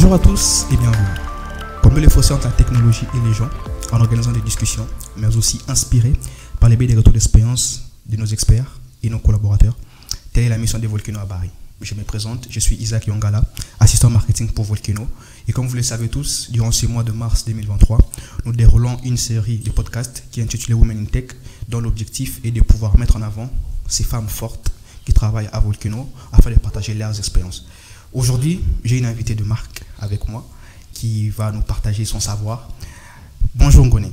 Bonjour à tous et bienvenue. Combler les fossés entre la technologie et les gens en organisant des discussions, mais aussi inspirés par les biais des retours d'expérience de nos experts et nos collaborateurs. Telle est la mission de Volcano à Bari. Je me présente, je suis Isaac Yongala, assistant marketing pour Volcano. Et comme vous le savez tous, durant ce mois de mars 2023, nous déroulons une série de podcasts qui est intitulée Women in Tech, dont l'objectif est de pouvoir mettre en avant ces femmes fortes qui travaillent à Volcano afin de partager leurs expériences. Aujourd'hui, j'ai une invitée de marque avec moi qui va nous partager son savoir. Bonjour Ngoné.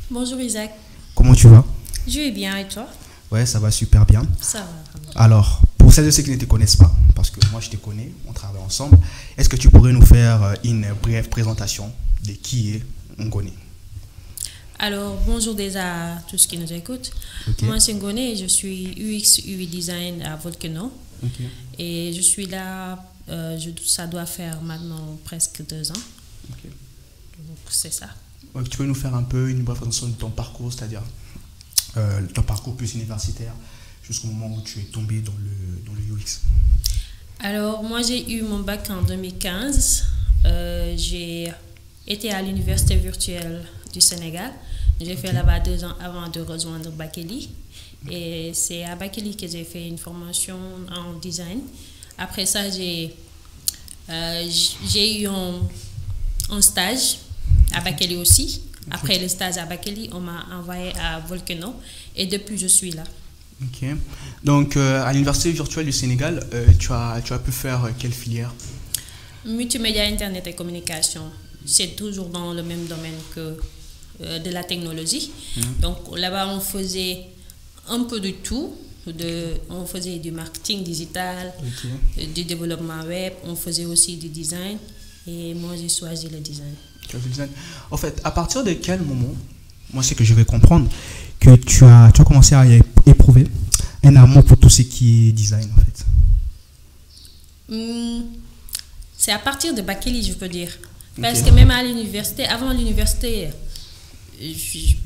Bonjour Isaac. Comment tu vas? Je vais bien et toi? Ouais, ça va super bien. Ça va. Alors, pour celles et ceux qui ne te connaissent pas, parce que moi je te connais, on travaille ensemble, est-ce que tu pourrais nous faire une brève présentation de qui est Ngoné? Alors, bonjour déjà à tous qui nous écoutent. Okay. Moi c'est Ngoné et je suis UX UI Design à Volcano. Okay. Et je suis là, ça doit faire maintenant presque 2 ans. Okay. Donc c'est ça. Tu peux nous faire un peu une brève présentation de ton parcours, c'est-à-dire ton parcours plus universitaire, jusqu'au moment où tu es tombé dans le UX? Alors, moi j'ai eu mon bac en 2015. J'ai été à l'université virtuelle du Sénégal. J'ai fait là-bas 2 ans avant de rejoindre Bakelli. Et c'est à Bakelli que j'ai fait une formation en design. Après ça, j'ai eu un stage à Bakelli aussi. Après le stage à Bakelli, on m'a envoyé à Volcano. Et depuis, je suis là. Ok. Donc, à l'université virtuelle du Sénégal, tu as pu faire quelle filière? Multimédia, Internet et communication. C'est toujours dans le même domaine que de la technologie. Donc, là-bas, on faisait un peu de tout. On faisait du marketing digital, du développement web, on faisait aussi du design. Et moi, j'ai choisi le design. En fait, à partir de quel moment, moi, c'est que je vais comprendre, que tu as commencé à éprouver un amour pour tout ce qui est design, en fait? C'est à partir de Bakelli, je peux dire. Parce que même à l'université, avant l'université,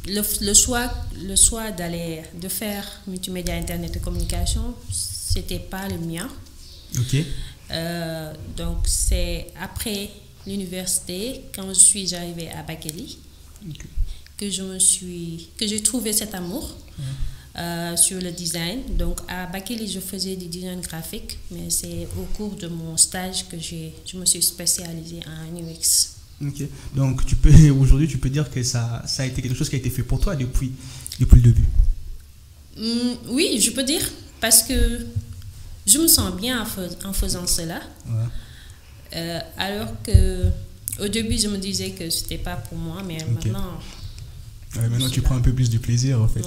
le choix de faire multimédia, internet et communication, c'était pas le mien. Donc c'est après l'université, quand je suis arrivée à Bakelli, que j'ai trouvé cet amour sur le design. Donc à Bakelli, je faisais du design graphique, mais c'est au cours de mon stage que je me suis spécialisée en UX. Donc aujourd'hui tu peux dire que ça a été quelque chose qui a été fait pour toi depuis le début? Oui, je peux dire, parce que je me sens bien en faisant cela. Alors que au début je me disais que c'était pas pour moi, mais maintenant tu prends un peu plus de plaisir en fait.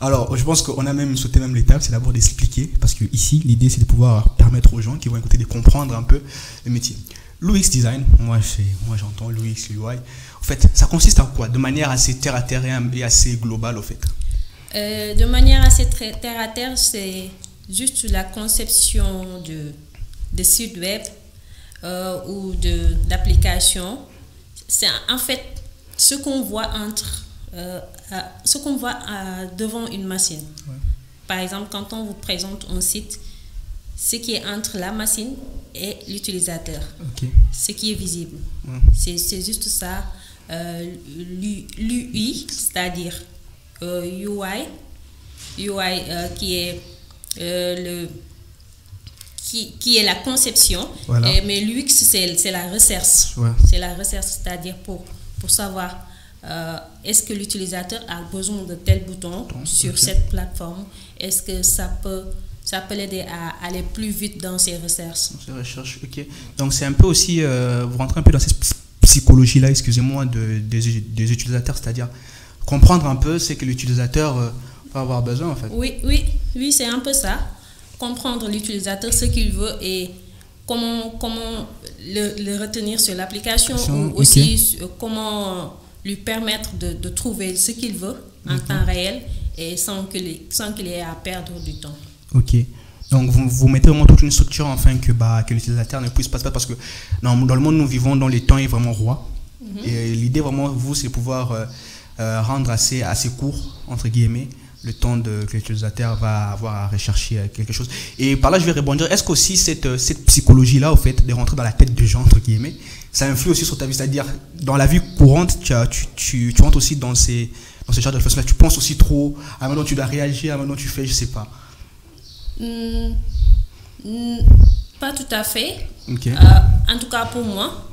Alors je pense qu'on a même sauté l'étape, c'est d'abord d'expliquer, parce que ici l'idée c'est de pouvoir permettre aux gens qui vont écouter de comprendre un peu le métier. L'UX design, moi j'entends l'UX, l'UI. En fait, ça consiste en quoi? De manière assez terre à terre et assez globale, en fait. De manière assez terre à terre, c'est juste la conception de sites web ou d'applications. C'est en fait ce qu'on voit devant une machine. Par exemple, quand on vous présente un site, ce qui est entre la machine et l'utilisateur, ce qui est visible. C'est juste ça. L'UI, c'est-à-dire UI qui est qui est la conception, mais l'UX c'est la recherche. C'est la recherche, c'est-à-dire pour savoir est-ce que l'utilisateur a besoin de tel bouton sur cette plateforme, est-ce que ça peut l'aider à aller plus vite dans ses recherches. Donc c'est un peu aussi, vous rentrez un peu dans cette psychologie-là, excusez-moi, des utilisateurs, c'est-à-dire comprendre un peu ce que l'utilisateur va avoir besoin en fait. Oui, c'est un peu ça. Comprendre l'utilisateur, ce qu'il veut et comment le retenir sur l'application, ou aussi comment lui permettre de trouver ce qu'il veut en temps réel et sans qu'il ait à perdre du temps. Donc vous mettez vraiment toute une structure afin que l'utilisateur ne puisse pas se perdre, parce que dans le monde nous vivons, dans les temps est vraiment roi. Et l'idée vraiment, c'est de pouvoir rendre assez court, entre guillemets, le temps que l'utilisateur va avoir à rechercher quelque chose. Et par là, je vais rebondir. Est-ce qu'aussi cette psychologie-là, au fait, de rentrer dans la tête des gens, entre guillemets, ça influe aussi sur ta vie? C'est-à-dire, dans la vie courante, tu rentres aussi dans ces genres de réflexions-là. Tu penses aussi trop, à maintenant tu dois réagir, à maintenant tu fais, je sais pas. Pas tout à fait. Okay. En tout cas, pour moi,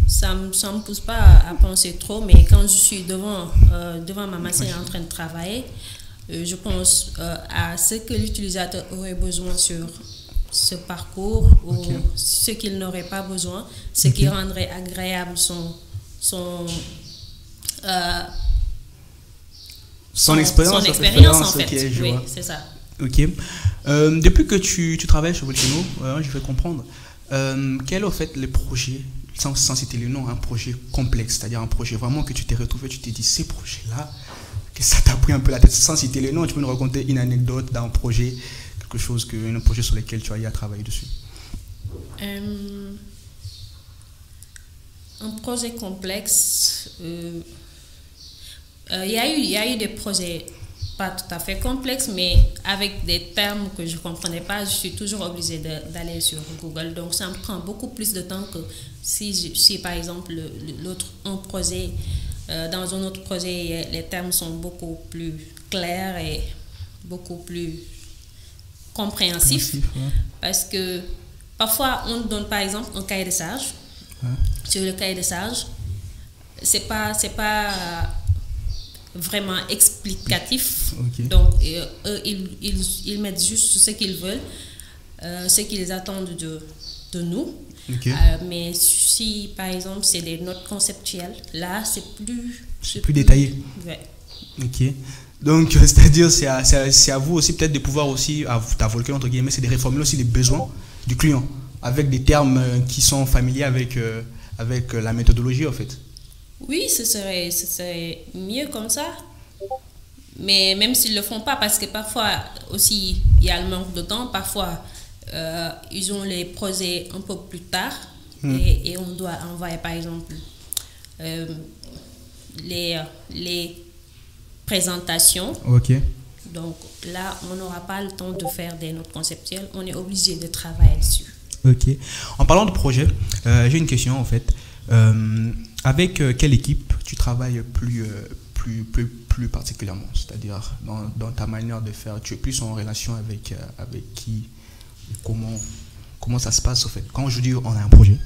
ça me pousse pas à penser trop, mais quand je suis devant ma machine en train de travailler, je pense à ce que l'utilisateur aurait besoin sur ce parcours ou ce qu'il n'aurait pas besoin, ce qui rendrait agréable son expérience en fait. Oui, c'est ça. Ok. Depuis que tu travailles chez Volcano, je vais comprendre, quels sont en fait les projets, sans citer les noms, un projet complexe, c'est-à-dire un projet vraiment que tu t'es retrouvé, tu t'es dit, ces projets-là, que ça t'a pris un peu la tête, sans citer les noms, tu peux nous raconter une anecdote d'un projet, quelque chose, un projet sur lequel tu as eu à travailler dessus. Un projet complexe, il y a eu des projets pas tout à fait complexes, mais avec des termes que je ne comprenais pas, je suis toujours obligée d'aller sur Google. Donc, ça me prend beaucoup plus de temps que si par exemple, dans un autre projet, les termes sont beaucoup plus clairs et beaucoup plus compréhensifs. Parce que parfois, on donne par exemple un cahier de charge. Sur le cahier de charge, c'est pas vraiment explicatif. Donc, ils mettent juste ce qu'ils veulent, ce qu'ils attendent de nous. Mais si, par exemple, c'est des notes conceptuelles, là, c'est plus détaillé. Ouais. Ok. Donc, c'est-à-dire, c'est à vous aussi peut-être de pouvoir aussi, à Volcano, entre guillemets, c'est de réformer aussi les besoins du client, avec des termes qui sont familiers avec la méthodologie, en fait. Oui, ce serait mieux comme ça. Mais même s'ils ne le font pas, parce que parfois aussi, il y a le manque de temps, parfois, ils ont les projets un peu plus tard et on doit envoyer, par exemple, les présentations. Donc là, on n'aura pas le temps de faire des notes conceptuelles. On est obligé de travailler dessus. Ok. En parlant de projet, j'ai une question en fait. Avec quelle équipe tu travailles plus particulièrement? C'est-à-dire dans ta manière de faire, tu es plus en relation avec qui? Comment ça se passe en fait? Quand je dis on a un projet,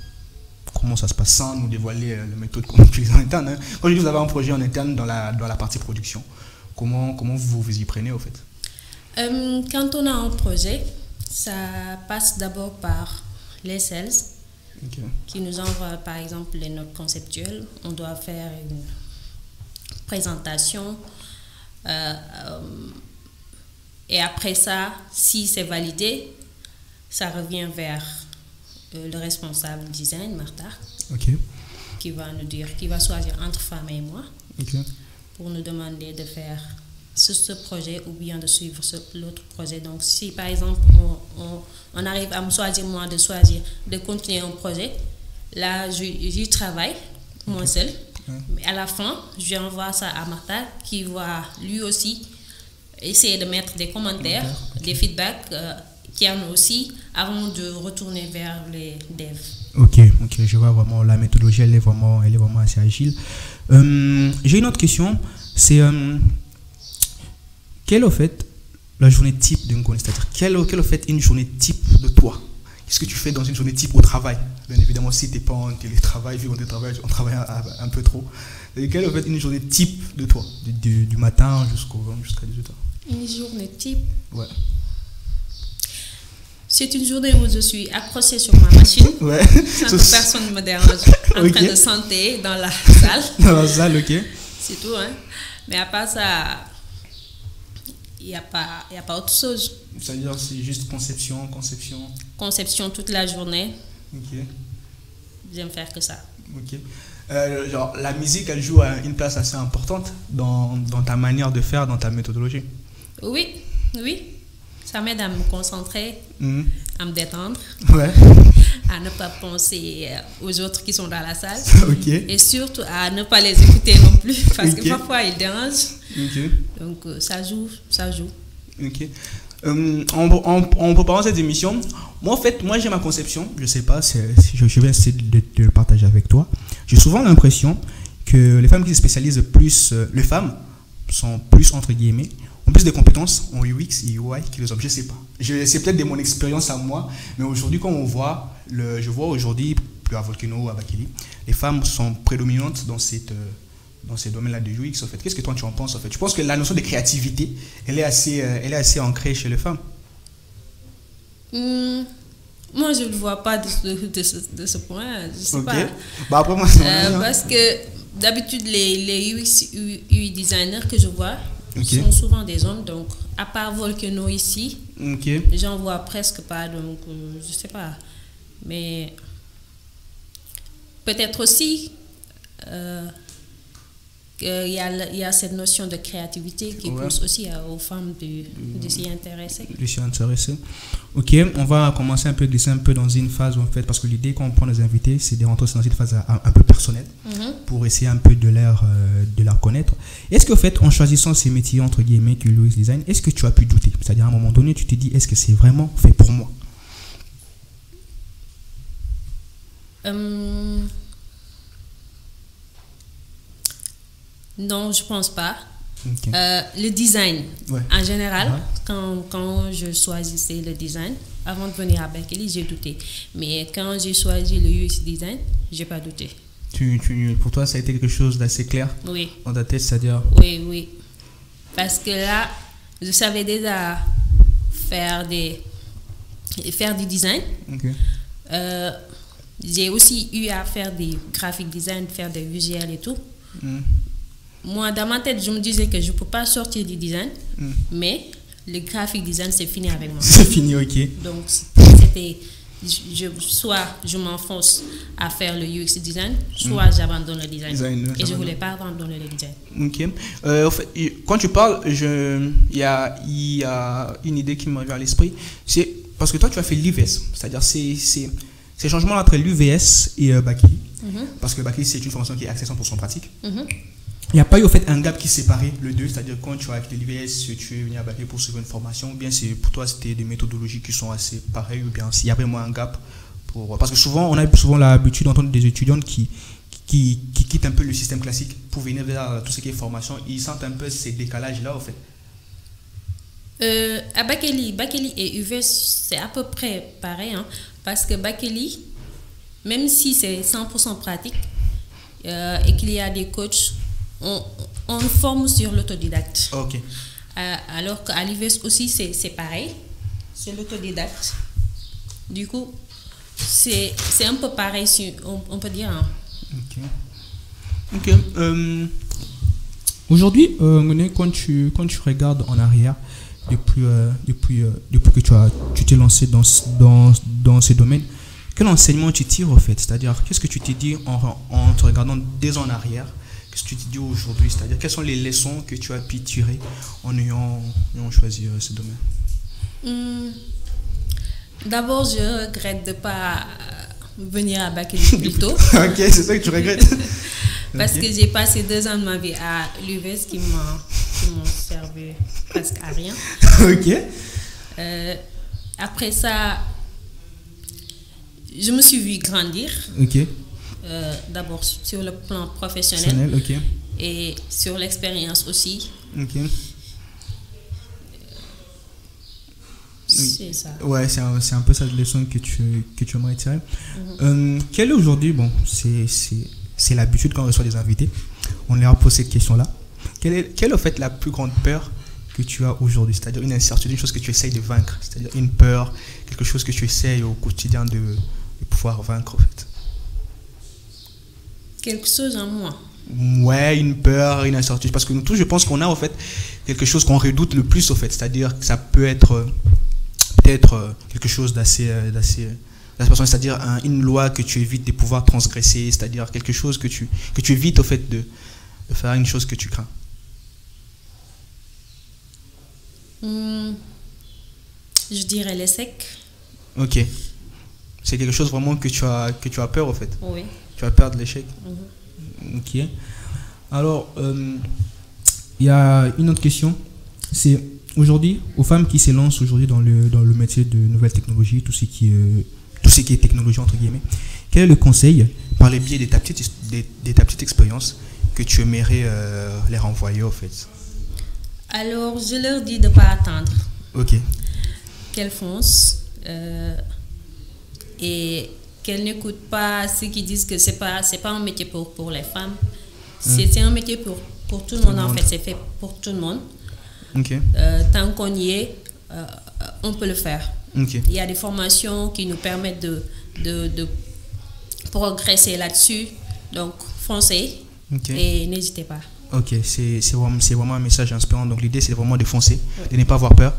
comment ça se passe sans nous dévoiler la méthode qu'on utilise en interne, hein? Quand je dis vous avez un projet en interne dans la partie production, comment vous y prenez en fait? Quand on a un projet, ça passe d'abord par les sales qui nous envoient par exemple les notes conceptuelles. On doit faire une présentation et après ça, si c'est validé, ça revient vers le responsable design, Martha, qui va nous dire, qui va choisir entre Femme et moi pour nous demander de faire ce projet ou bien de suivre l'autre projet. Donc si par exemple on arrive à me choisir moi de continuer un projet, là j'y travaille moi seul, mais à la fin je envoie ça à Martha qui va lui aussi essayer de mettre des commentaires, des feedbacks qu'il y en a aussi avant de retourner vers les devs. Ok, je vois vraiment la méthodologie, elle est vraiment assez agile. J'ai une autre question, c'est quelle est au fait la journée type d'un Ngoni? C'est-à-dire quelle est au fait une journée type de toi? Qu'est-ce que tu fais dans une journée type au travail? Bien évidemment, si tu n'es pas en télétravail, vu qu'on travaille un peu trop. Quelle est au fait une journée type de toi, du matin jusqu'à 18h? Une journée type? Ouais. C'est une journée où je suis accrochée sur ma machine, sans que personne ne me dérange, en train de santé dans la salle. Dans la salle, ok. C'est tout, hein. Mais à part ça, il n'y a pas autre chose. C'est-à-dire c'est juste conception. Conception toute la journée. Ok. J'aime faire que ça. Ok. Genre, la musique, elle joue une place assez importante dans ta manière de faire, dans ta méthodologie. Oui. Ça m'aide à me concentrer, à me détendre, à ne pas penser aux autres qui sont dans la salle et surtout à ne pas les écouter non plus parce que parfois ils dérangent. Okay. Donc, ça joue. Ok. En préparant cette émission, moi j'ai ma conception, je sais pas, je vais essayer de le partager avec toi. J'ai souvent l'impression que les femmes qui se spécialisent plus, les femmes sont plus, entre guillemets, ont plus de compétences en UX et UI que les hommes, je sais pas. C'est peut-être de mon expérience à moi, mais aujourd'hui quand je vois aujourd'hui, à Volcano, à Bakili, les femmes sont prédominantes dans ces domaines-là de UX, en fait. Qu'est-ce que toi tu en penses, en fait? Je pense que la notion de créativité, elle est assez ancrée chez les femmes. Moi, je ne le vois pas de ce point. Je sais pas. Bah après, moi, parce que d'habitude, les UX, UI designers que je vois sont souvent des hommes. Donc, à part Volcano ici, j'en vois presque pas. Donc, je sais pas. Mais peut-être aussi qu'il y a cette notion de créativité qui pousse aussi aux femmes de s'y intéresser. Ok, on va commencer un peu, glisser un peu dans une phase, en fait, parce que l'idée quand on prend des invités, c'est de rentrer dans une phase un peu personnelle pour essayer un peu de la connaître. Est-ce qu'en fait, en choisissant ces métiers, entre guillemets, que l'UX design, est-ce que tu as pu douter? C'est-à-dire, à un moment donné, tu te dis, est-ce que c'est vraiment fait pour moi? Non, je pense pas. Le design, en général, quand je choisissais le design, avant de venir à Bakili, j'ai douté. Mais quand j'ai choisi le UX design, j'ai pas douté. Pour toi, ça a été quelque chose d'assez clair dans ta tête, c'est-à-dire? Oui. Parce que là, je savais déjà faire du design. J'ai aussi eu à faire des graphic design, faire des visuels et tout. Moi, dans ma tête, je me disais que je ne peux pas sortir du design, mais le graphic design, c'est fini avec moi. C'est fini, ok. Donc, c'était soit je m'enfonce à faire le UX design, soit j'abandonne le design. Et je ne voulais pas abandonner le design. Ok. En fait, quand tu parles, il y a une idée qui me vient à l'esprit. C'est parce que toi, tu as fait l'UVS, c'est-à-dire c'est changement entre l'UVS et Bakili. Parce que Bakili, c'est une formation qui est axée 100% pratique. Il n'y a pas eu au fait un gap qui séparait le deux, c'est-à-dire quand tu as acquis l'UVS, tu es venu à Bakili pour suivre une formation, ou bien pour toi c'était des méthodologies qui sont assez pareilles, ou bien s'il y a vraiment un gap parce que souvent on a souvent l'habitude d'entendre des étudiantes qui quittent un peu le système classique pour venir vers tout ce qui est formation, ils sentent un peu ces décalages-là au fait. À Bakili et UVS, c'est à peu près pareil, parce que Bakili, même si c'est 100% pratique et qu'il y a des coachs, on forme sur l'autodidacte. Ok. Alors qu'à l'UVS aussi, c'est pareil, c'est l'autodidacte. Du coup, c'est un peu pareil, on peut dire. Ok. Aujourd'hui, quand tu regardes en arrière, depuis que tu t'es lancé dans ces domaines, quel enseignement tu tires au fait? C'est-à-dire, qu'est-ce que tu t'es dit en te regardant dès en arrière? Qu'est-ce que tu te dis aujourd'hui? C'est-à-dire, quelles sont les leçons que tu as pu tirer en ayant choisi ce domaine? D'abord, je regrette de ne pas venir à Bakili plus tôt. Ok, c'est ça que tu regrettes. Parce que j'ai passé 2 ans de ma vie à l'UVS qui m'ont servi presque à rien. Ok. Après ça, je me suis vue grandir. Ok. D'abord sur le plan professionnel. Ok. Et sur l'expérience aussi. Ok. C'est ça. Ouais, c'est un peu cette leçon que tu aimerais tirer. Quelle est aujourd'hui, c'est l'habitude quand on reçoit des invités, on leur pose cette question-là. Quelle est en fait la plus grande peur que tu as aujourd'hui? C'est-à-dire une incertitude, une chose que tu essayes de vaincre. C'est-à-dire une peur, quelque chose que tu essayes au quotidien de pouvoir vaincre en fait. Quelque chose en moi. Ouais, une peur, une incertitude. Parce que nous tous, je pense qu'on a en fait quelque chose qu'on redoute le plus en fait. C'est-à-dire que ça peut être peut-être quelque chose d'assez c'est-à-dire une loi que tu évites de pouvoir transgresser, c'est-à-dire quelque chose que tu évites au fait de faire une chose que tu crains. Je dirais l'échec. Ok. C'est quelque chose vraiment que tu as peur au fait. Oui. Tu as peur de l'échec. Ok. Alors, il y a une autre question. C'est aujourd'hui, aux femmes qui s'élancent aujourd'hui dans le métier de nouvelles technologies, tout ce qui est technologie entre guillemets, quel est le conseil, par les biais de ta petite expérience, que tu aimerais les renvoyer au fait? Alors, je leur dis de ne pas attendre. Ok. Qu'elles foncent et qu'elles n'écoutent pas ceux qui disent que c'est pas un métier pour les femmes. C'est un métier pour tout le monde en fait. C'est fait pour tout le monde. Okay. Tant qu'on y est, on peut le faire. Okay. Il y a des formations qui nous permettent de progresser là-dessus. Donc, foncez et n'hésitez pas. Ok, c'est vraiment un message inspirant. Donc, l'idée, c'est vraiment de foncer, de ne pas avoir peur.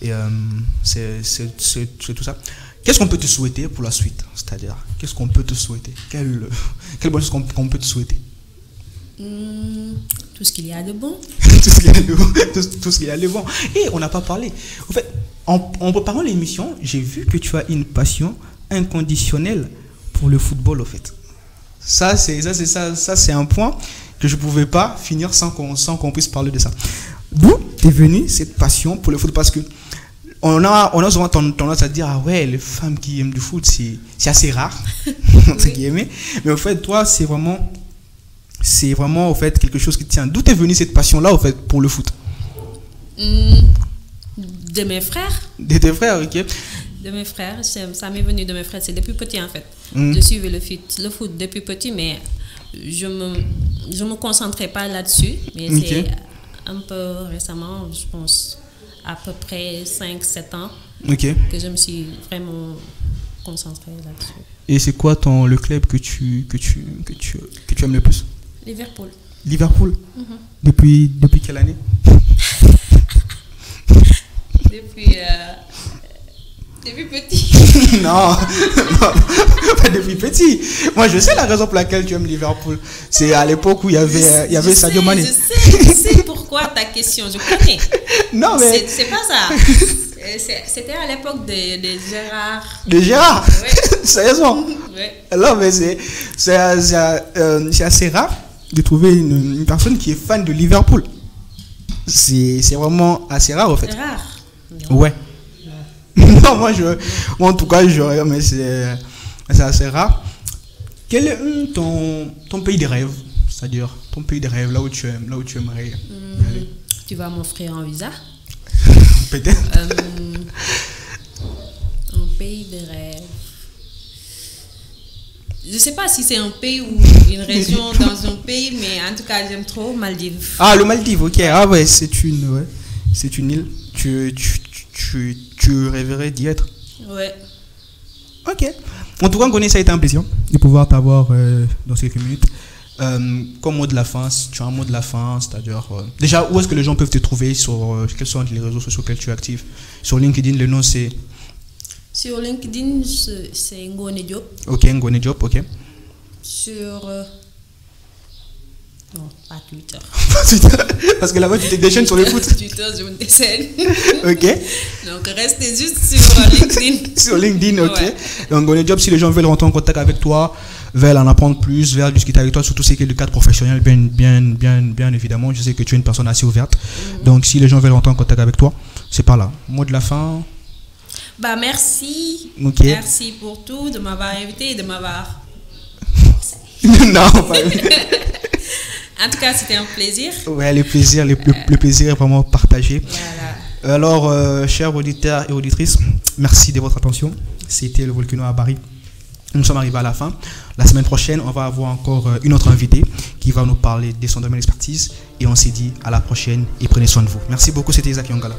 Et c'est tout ça. Qu'est-ce qu'on peut te souhaiter pour la suite? C'est-à-dire, qu'est-ce qu'on peut te souhaiter? Quelle bonne chose qu'on peut te souhaiter? Tout ce qu'il y a de bon. Tout ce qu'il y a de bon. Et on n'a pas parlé. En fait, en préparant l'émission, j'ai vu que tu as une passion inconditionnelle pour le football, en fait. Ça, c'est un point que je ne pouvais pas finir sans qu'on puisse parler de ça. D'où est venue cette passion pour le foot? Parce que on a souvent tendance à dire, ah ouais, les femmes qui aiment du foot, c'est assez rare, entre guillemets. Mais en fait, toi, c'est vraiment en fait quelque chose qui tient. D'où est venue cette passion-là, en fait, pour le foot? De mes frères. De tes frères, ok. De mes frères, ça m'est venu de mes frères. C'est depuis petit, en fait. Je suivais le foot depuis petit, mais je me concentrais pas là-dessus. Mais c'est un peu récemment, je pense, à peu près 5-7 ans, que je me suis vraiment concentrée là-dessus. Et c'est quoi le club que tu aimes le plus? Liverpool. Liverpool? Depuis quelle année? Depuis petit. Non, pas depuis petit. Moi, je sais la raison pour laquelle tu aimes Liverpool. C'est à l'époque où il y avait Sadio Mané. Je sais pourquoi ta question, je connais. Non, mais... C'est pas ça. C'était à l'époque de Gérard. De Gérard? Oui. Sérieusement? Oui. Non, mais c'est assez rare de trouver une personne qui est fan de Liverpool. C'est vraiment assez rare, en fait. Rare? Ouais. Non, moi en tout cas, mais c'est assez rare. Quel est ton pays de rêve? C'est-à-dire, ton pays de rêve, là où tu aimerais aller? Tu vas m'offrir un visa? Peut-être. Un pays de rêve. Je ne sais pas si c'est un pays ou une région dans un pays, mais en tout cas, j'aime trop Maldives. Ah, le Maldives, ok. Ah ouais, c'est une île. Tu rêverais d'y être? Ouais. Ok. En tout cas, Ngoné, ça a été un plaisir de pouvoir t'avoir dans ces quelques minutes. Comme mot de la fin, si tu as un mot de la fin, c'est-à-dire... déjà, où est-ce que les gens peuvent te trouver? Quels sont les réseaux sociaux auxquels tu es actif? Sur LinkedIn, le nom c'est... Sur LinkedIn, c'est Ngoné Diop. Ok, Ngoné Diop, ok. Sur... non, pas Twitter. Parce que là-bas, tu te déchaînes sur le foot. Twitter, je me déchaîne. Ok. Donc, restez juste sur LinkedIn. Sur LinkedIn, ok. Ouais. Donc, Ngoné Diop, si les gens veulent rentrer en contact avec toi, veulent en apprendre plus, veulent discuter avec toi, surtout ce qui est le cadre professionnel, bien évidemment, je sais que tu es une personne assez ouverte. Donc, si les gens veulent rentrer en contact avec toi, c'est par là. Mot de la fin? Bah, merci. Okay. Merci pour tout, de m'avoir invité et de m'avoir... Non, pas... En tout cas, c'était un plaisir. Ouais, le plaisir est vraiment partagé. Voilà. Alors, chers auditeurs et auditrices, merci de votre attention. C'était le Volcano à Paris. Nous sommes arrivés à la fin. La semaine prochaine, on va avoir encore une autre invitée qui va nous parler de son domaine d'expertise. Et on s'est dit à la prochaine et prenez soin de vous. Merci beaucoup, c'était Isaac Yongala.